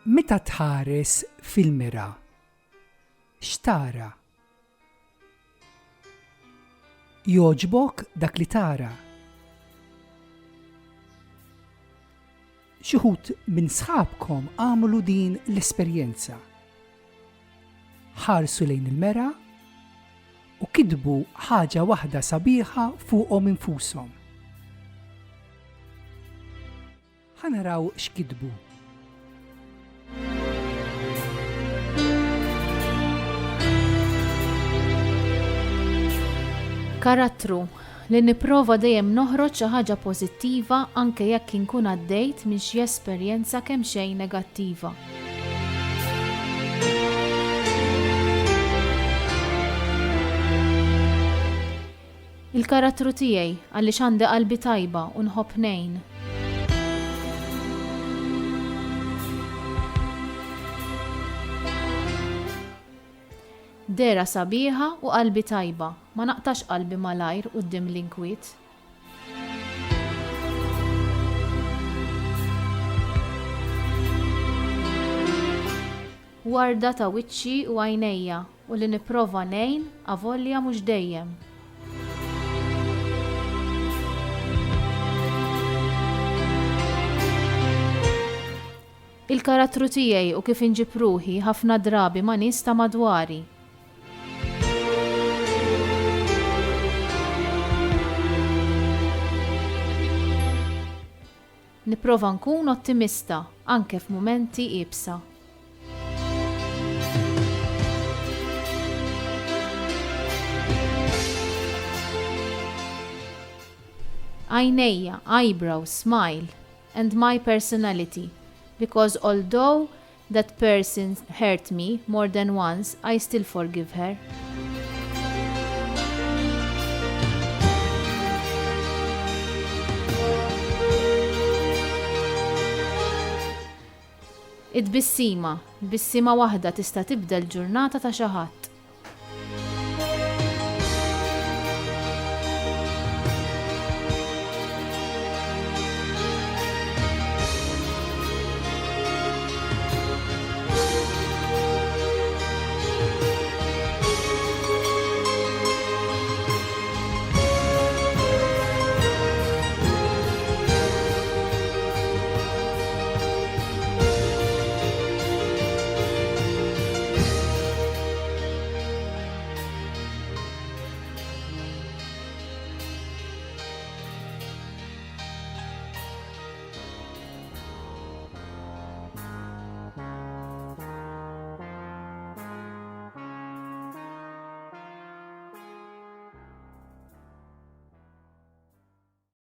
Meta tħares fil-mira, x'tara? Jogħġbok dak li tara? Xi wħud minn sħabkom għamlu din l-esperjenza. Ħarsu lejn il-mera u kitbu ħaġa waħda sabiħa fuqhom infushom. Ħanaraw x'kitbu. Karattru li nipprova dejjem noħroġ xi ħaġa pożittiva anke jekk inkun għaddejt minn xi esperjenza kemm xejn negattiva. Il-karattru tiegħi għaliex għandi qalbi tajba u nħobb ngħin. Dera sabiħa u qalbi tajba, ma naqtax qalbi malajr quddiem l-inkwiet. Warda ta' wiċċi u għajnejja u li nipprova ngħin avolja mhux dejjem. Il-karattru tiegħi u kif inġib ruħi ħafna drabi ma' nies ta' madwari. Nipprova nkun ottimista anke f'mumenti iebsa. Għajnejja, eyebrows, smile, and my personality, because although that person hurt me more than once, I still forgive her. Id-bissima waħda tista' tibda l-ġurnata ta' xi ħadd.